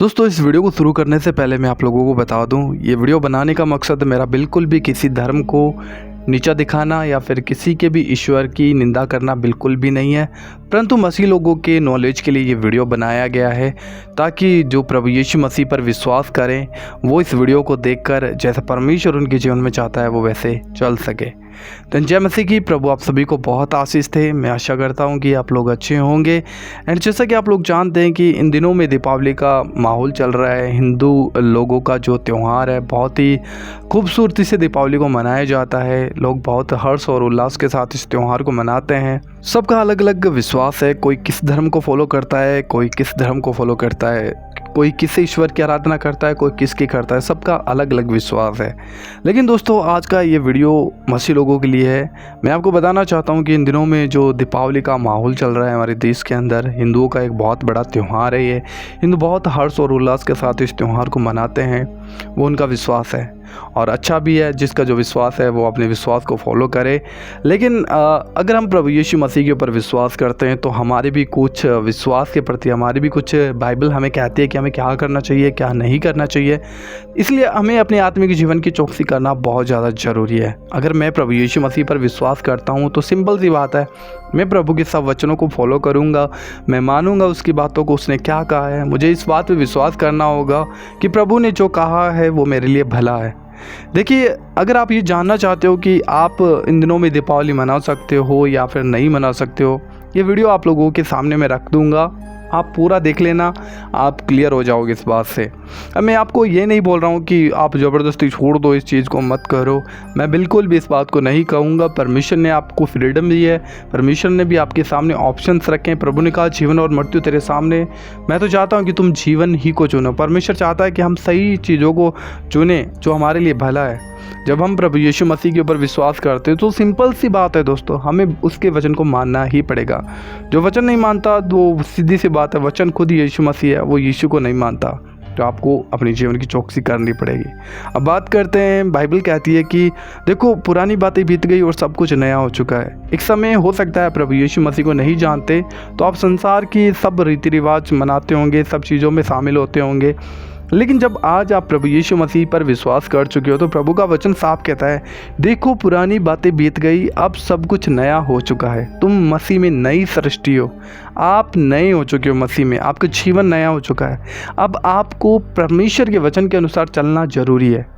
दोस्तों इस वीडियो को शुरू करने से पहले मैं आप लोगों को बता दूं, ये वीडियो बनाने का मकसद मेरा बिल्कुल भी किसी धर्म को नीचा दिखाना या फिर किसी के भी ईश्वर की निंदा करना बिल्कुल भी नहीं है, परंतु मसीह लोगों के नॉलेज के लिए ये वीडियो बनाया गया है ताकि जो प्रभु यीशु मसीह पर विश्वास करें वो इस वीडियो को देखकर जैसा परमेश्वर उनके जीवन में चाहता है वो वैसे चल सके। तो जय मसीह की। प्रभु आप सभी को बहुत आशीष थे। मैं आशा करता हूँ कि आप लोग अच्छे होंगे। एंड जैसा कि आप लोग जानते हैं कि इन दिनों में दीपावली का माहौल चल रहा है। हिंदू लोगों का जो त्यौहार है बहुत ही खूबसूरती से दीपावली को मनाया जाता है। लोग बहुत हर्ष और उल्लास के साथ इस त्यौहार को मनाते हैं। सबका अलग अलग विश्वास है, कोई किस धर्म को फॉलो करता है, कोई किस धर्म को फॉलो करता है, कोई किस ईश्वर की आराधना करता है, कोई किसकी करता है। सबका अलग अलग विश्वास है। लेकिन दोस्तों आज का ये वीडियो मसीह लोगों के लिए है। मैं आपको बताना चाहता हूँ कि इन दिनों में जो दीपावली का माहौल चल रहा है हमारे देश के अंदर, हिंदुओं का एक बहुत बड़ा त्यौहार है ये। हिंदू बहुत हर्ष और उल्लास के साथ इस त्यौहार को मनाते हैं। वो उनका विश्वास है और अच्छा भी है। जिसका जो विश्वास है वो अपने विश्वास को फॉलो करे। लेकिन अगर हम प्रभु यीशु मसीह के ऊपर विश्वास करते हैं तो हमारे भी कुछ विश्वास के प्रति हमारी भी कुछ बाइबल हमें कहती है कि हमें क्या करना चाहिए, क्या नहीं करना चाहिए। इसलिए हमें अपने आत्मिक जीवन की चौकसी करना बहुत ज़्यादा ज़रूरी है। अगर मैं प्रभु यीशु मसीह पर विश्वास करता हूँ तो सिंपल सी बात है, मैं प्रभु के सब वचनों को फॉलो करूँगा। मैं मानूंगा उसकी बातों को, उसने क्या कहा है। मुझे इस बात पे विश्वास करना होगा कि प्रभु ने जो कहा है वो मेरे लिए भला है। देखिए, अगर आप ये जानना चाहते हो कि आप इन दिनों में दीपावली मना सकते हो या फिर नहीं मना सकते हो, ये वीडियो आप लोगों के सामने मैं रख दूंगा। आप पूरा देख लेना, आप क्लियर हो जाओगे इस बात से। अब मैं आपको ये नहीं बोल रहा हूँ कि आप ज़बरदस्ती छोड़ दो, इस चीज़ को मत करो। मैं बिल्कुल भी इस बात को नहीं कहूँगा। परमेश्वर ने आपको फ्रीडम दी है। परमेश्वर ने भी आपके सामने ऑप्शंस रखे हैं। प्रभु ने कहा जीवन और मृत्यु तेरे सामने। मैं तो चाहता हूँ कि तुम जीवन ही को चुनो। परमेश्वर चाहता है कि हम सही चीज़ों को चुने जो हमारे लिए भला है। जब हम प्रभु यीशु मसीह के ऊपर विश्वास करते हैं तो सिंपल सी बात है दोस्तों, हमें उसके वचन को मानना ही पड़ेगा। जो वचन नहीं मानता वो सीधी सी बात है, वचन खुद ही यीशु मसीह है, वो यीशु को नहीं मानता। तो आपको अपने जीवन की चौकसी करनी पड़ेगी। अब बात करते हैं, बाइबल कहती है कि देखो पुरानी बातें बीत गई और सब कुछ नया हो चुका है। एक समय हो सकता है प्रभु यीशु मसीह को नहीं जानते तो आप संसार की सब रीति रिवाज मनाते होंगे, सब चीज़ों में शामिल होते होंगे। लेकिन जब आज आप प्रभु यीशु मसीह पर विश्वास कर चुके हो तो प्रभु का वचन साफ कहता है, देखो पुरानी बातें बीत गई, अब सब कुछ नया हो चुका है। तुम मसीह में नई सृष्टि हो। आप नए हो चुके हो मसीह में, आपका जीवन नया हो चुका है। अब आपको परमेश्वर के वचन के अनुसार चलना जरूरी है।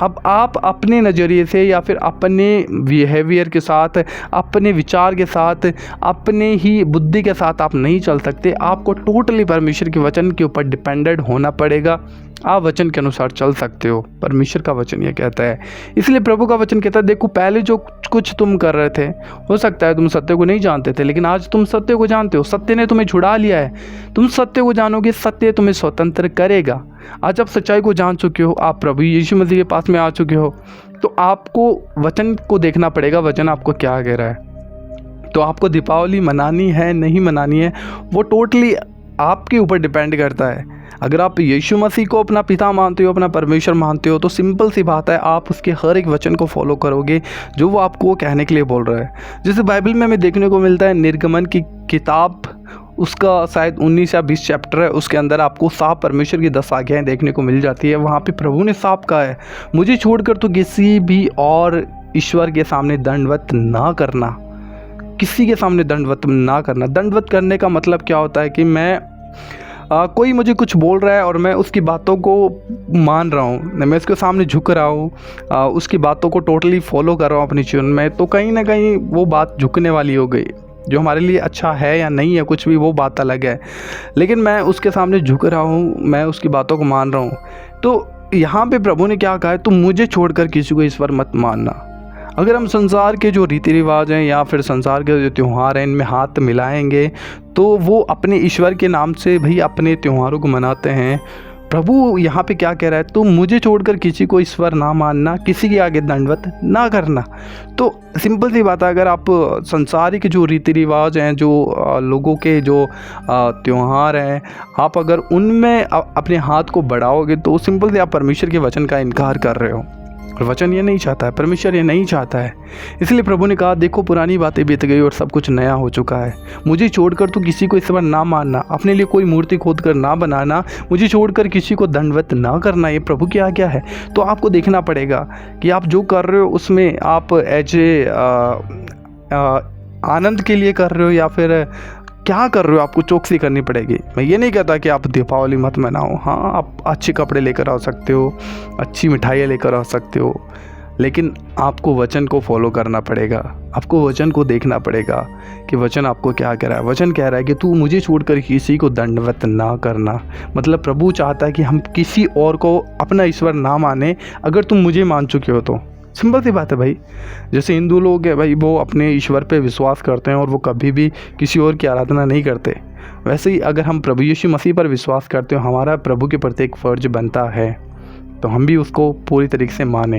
अब आप अपने नज़रिए से या फिर अपने बिहेवियर के साथ, अपने विचार के साथ, अपने ही बुद्धि के साथ आप नहीं चल सकते। आपको टोटली परमेश्वर के वचन के ऊपर डिपेंडेंट होना पड़ेगा। आप वचन के अनुसार चल सकते हो, परमेश्वर का वचन ये कहता है। इसलिए प्रभु का वचन कहता है, देखो पहले जो कुछ तुम कर रहे थे, हो सकता है तुम सत्य को नहीं जानते थे, लेकिन आज तुम सत्य को जानते हो। सत्य ने तुम्हें छुड़ा लिया है। तुम सत्य को जानोगे, सत्य तुम्हें स्वतंत्र करेगा। आज आप सच्चाई को जान चुके हो, आप प्रभु यीशु मसीह के पास में आ चुके हो, तो आपको वचन को देखना पड़ेगा, वचन आपको क्या कह रहा है। तो आपको दीपावली मनानी है नहीं मनानी है वो टोटली आपके ऊपर डिपेंड करता है। अगर आप यीशु मसीह को अपना पिता मानते हो, अपना परमेश्वर मानते हो, तो सिंपल सी बात है, आप उसके हर एक वचन को फॉलो करोगे जो वो आपको कहने के लिए बोल रहा है। जैसे बाइबल में हमें देखने को मिलता है, निर्गमन की किताब उसका शायद 19 या 20 चैप्टर है, उसके अंदर आपको साफ परमेश्वर की 10 आज्ञाएं देखने को मिल जाती है। वहाँ पे प्रभु ने साफ कहा है, मुझे छोड़कर तो किसी भी और ईश्वर के सामने दंडवत ना करना। किसी के सामने दंडवत ना करना। दंडवत करने का मतलब क्या होता है कि कोई मुझे कुछ बोल रहा है और मैं उसकी बातों को मान रहा हूँ, मैं उसके सामने झुक रहा हूँ, उसकी बातों को टोटली फॉलो कर रहा हूँ अपने जीवन में, तो कहीं ना कहीं वो बात झुकने वाली हो गई। जो हमारे लिए अच्छा है या नहीं है कुछ भी, वो बात अलग है, लेकिन मैं उसके सामने झुक रहा हूँ, मैं उसकी बातों को मान रहा हूँ। तो यहाँ पे प्रभु ने क्या कहा है, तुम मुझे छोड़कर किसी को ईश्वर मत मानना। अगर हम संसार के जो रीति रिवाज हैं या फिर संसार के जो त्यौहार हैं इनमें हाथ मिलाएंगे तो वो अपने ईश्वर के नाम से भाई अपने त्योहारों को मनाते हैं। प्रभु यहाँ पे क्या कह रहा है, तुम मुझे छोड़कर किसी को ईश्वर ना मानना, किसी के आगे दंडवत ना करना। तो सिंपल सी बात है, अगर आप संसारिक जो रीति रिवाज हैं, जो लोगों के जो त्यौहार हैं, आप अगर उनमें अपने हाथ को बढ़ाओगे तो सिंपल से आप परमेश्वर के वचन का इनकार कर रहे हो। और वचन ये नहीं चाहता है, परमेश्वर ये नहीं चाहता है। इसलिए प्रभु ने कहा, देखो पुरानी बातें बीत गई और सब कुछ नया हो चुका है। मुझे छोड़कर तू किसी को इस बार ना मानना, अपने लिए कोई मूर्ति खोद कर ना बनाना, मुझे छोड़कर किसी को दंडवत ना करना। ये प्रभु की आज्ञा है। तो आपको देखना पड़ेगा कि आप जो कर रहे हो उसमें आप आनंद के लिए कर रहे हो या फिर क्या कर रहे हो, आपको चौकसी करनी पड़ेगी। मैं ये नहीं कहता कि आप दीपावली मत मनाओ। हाँ, आप अच्छे कपड़े लेकर आ सकते हो, अच्छी मिठाइयाँ लेकर आ सकते हो, लेकिन आपको वचन को फॉलो करना पड़ेगा। आपको वचन को देखना पड़ेगा कि वचन आपको क्या कह रहा है। वचन कह रहा है कि तू मुझे छोड़कर किसी को दंडवत ना करना। मतलब प्रभु चाहता है कि हम किसी और को अपना ईश्वर ना माने अगर तुम मुझे मान चुके हो तो। सिंपल सी बात है भाई। जैसे हिंदू लोग हैं भाई, वो अपने ईश्वर पे विश्वास करते हैं और वो कभी भी किसी और की आराधना नहीं करते। वैसे ही अगर हम प्रभु यीशु मसीह पर विश्वास करते हो, हमारा प्रभु के प्रति एक फ़र्ज बनता है तो हम भी उसको पूरी तरीके से माने।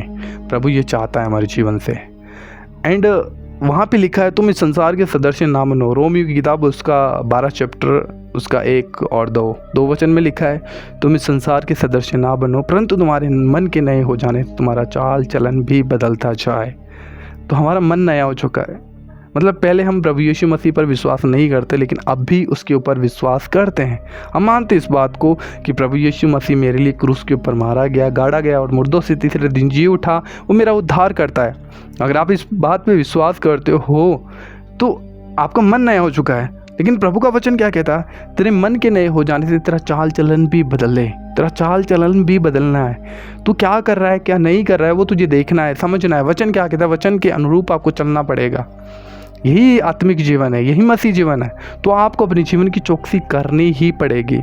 प्रभु ये चाहता है हमारे जीवन से। एंड वहाँ पे लिखा है, तुम इस संसार के सदस्य ना बनो। रोमियो की किताब उसका 12 चैप्टर उसका 1 और 2 वचन में लिखा है, तुम इस संसार के सदस्य ना बनो, परंतु तुम्हारे मन के नए हो जाने तुम्हारा चाल चलन भी बदलता जाए। तो हमारा मन नया हो चुका है। मतलब पहले हम प्रभु यीशु मसीह पर विश्वास नहीं करते, लेकिन अब भी उसके ऊपर विश्वास करते हैं। हम मानते इस बात को कि प्रभु यीशु मसीह मेरे लिए क्रूस के ऊपर मारा गया, गाड़ा गया और मुर्दों से तीसरे दिन जी उठा, वो मेरा उद्धार करता है। अगर आप इस बात पे विश्वास करते हो तो आपका मन नया हो चुका है। लेकिन प्रभु का वचन क्या कहता है, तेरे मन के नए हो जाने से तेरा चाल चलन भी बदले। तेरा चाल चलन भी बदलना है। तू क्या कर रहा है, क्या नहीं कर रहा है, वो तुझे देखना है, समझना है। वचन क्या कहता है, वचन के अनुरूप आपको चलना पड़ेगा। यही आत्मिक जीवन है, यही मसीह जीवन है। तो आपको अपने जीवन की चौकसी करनी ही पड़ेगी।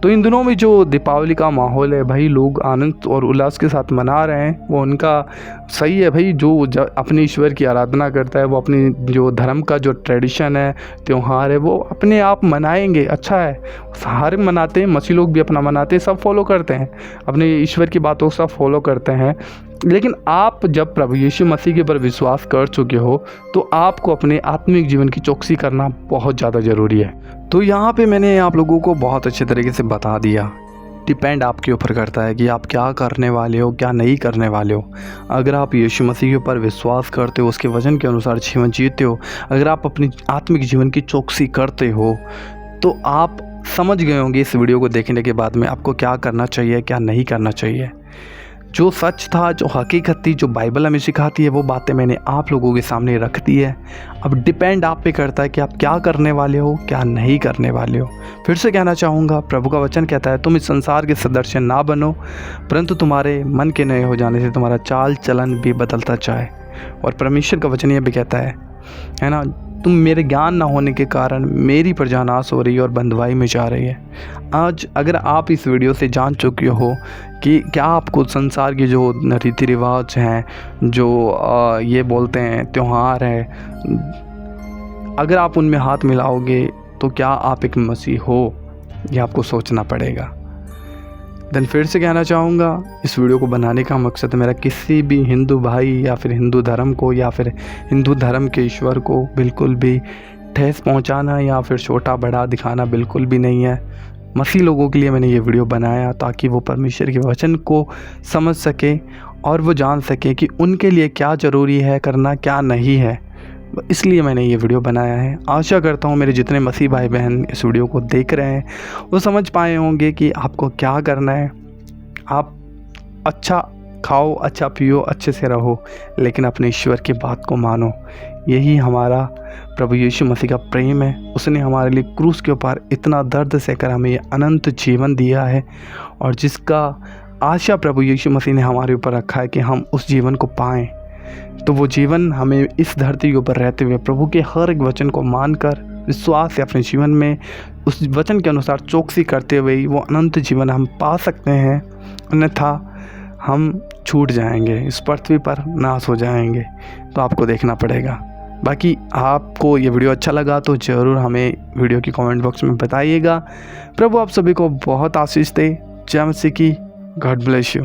तो इन दिनों में जो दीपावली का माहौल है भाई, लोग आनंद और उल्लास के साथ मना रहे हैं, वो उनका सही है भाई। जो अपने ईश्वर की आराधना करता है, वो अपनी जो धर्म का जो ट्रेडिशन है, त्यौहार है, वो अपने आप मनाएंगे, अच्छा है। सारे मनाते हैं, मसीह लोग भी अपना मनाते हैं, सब फॉलो करते हैं, अपने ईश्वर की बातों को सब फॉलो करते हैं। लेकिन आप जब प्रभु यीशु मसीह के पर विश्वास कर चुके हो तो आपको अपने आत्मिक जीवन की चौकसी करना बहुत ज़्यादा ज़रूरी है। तो यहाँ पे मैंने आप लोगों को बहुत अच्छे तरीके से बता दिया। डिपेंड आपके ऊपर करता है कि आप क्या करने वाले हो, क्या नहीं करने वाले हो। अगर आप यीशु मसीह के ऊपर विश्वास करते हो, उसके वचन के अनुसार जीवन जीते हो, अगर आप अपनी आत्मिक जीवन की चौकसी करते हो, तो आप समझ गए होंगे इस वीडियो को देखने के बाद में आपको क्या करना चाहिए, क्या नहीं करना चाहिए। जो सच था, जो हकीकत थी, जो बाइबल हमें सिखाती है, वो बातें मैंने आप लोगों के सामने रख दी है। अब डिपेंड आप पे करता है कि आप क्या करने वाले हो, क्या नहीं करने वाले हो। फिर से कहना चाहूँगा, प्रभु का वचन कहता है, तुम इस संसार के सदस्य ना बनो, परंतु तुम्हारे मन के नए हो जाने से तुम्हारा चाल चलन भी बदलता जाए। और परमेश्वर का वचन ये भी कहता है ना, तुम मेरे ज्ञान ना होने के कारण मेरी प्रजा नाश हो रही है और बंधुआई में जा रही है। आज अगर आप इस वीडियो से जान चुके हो कि क्या आपको संसार के जो रीति रिवाज हैं, जो ये बोलते हैं त्यौहार है, अगर आप उनमें हाथ मिलाओगे तो क्या आप एक मसीह हो, ये आपको सोचना पड़ेगा। देन फिर से कहना चाहूँगा, इस वीडियो को बनाने का मकसद मेरा किसी भी हिंदू भाई या फिर हिंदू धर्म को या फिर हिंदू धर्म के ईश्वर को बिल्कुल भी ठेस पहुँचाना या फिर छोटा बड़ा दिखाना बिल्कुल भी नहीं है। मसीह लोगों के लिए मैंने ये वीडियो बनाया ताकि वो परमेश्वर के वचन को समझ सके और वो जान सके कि उनके लिए क्या ज़रूरी है करना, क्या नहीं है। इसलिए मैंने ये वीडियो बनाया है। आशा करता हूँ मेरे जितने मसीह भाई बहन इस वीडियो को देख रहे हैं वो समझ पाए होंगे कि आपको क्या करना है। आप अच्छा खाओ, अच्छा पियो, अच्छे से रहो, लेकिन अपने ईश्वर की बात को मानो। यही हमारा प्रभु यीशु मसीह का प्रेम है। उसने हमारे लिए क्रूस के ऊपर इतना दर्द सहकर हमें ये अनंत जीवन दिया है, और जिसका आशा प्रभु यीशु मसीह ने हमारे ऊपर रखा है कि हम उस जीवन को पाएँ। तो वो जीवन हमें इस धरती के ऊपर रहते हुए प्रभु के हर एक वचन को मानकर विश्वास से अपने जीवन में उस वचन के अनुसार चौकसी करते हुए वो अनंत जीवन हम पा सकते हैं। अन्यथा हम छूट जाएंगे, इस पृथ्वी पर नाश हो जाएंगे। तो आपको देखना पड़ेगा। बाकी आपको ये वीडियो अच्छा लगा तो ज़रूर हमें वीडियो की कमेंट बॉक्स में बताइएगा। प्रभु आप सभी को बहुत आशीष दे। जय मसीह की। God bless you.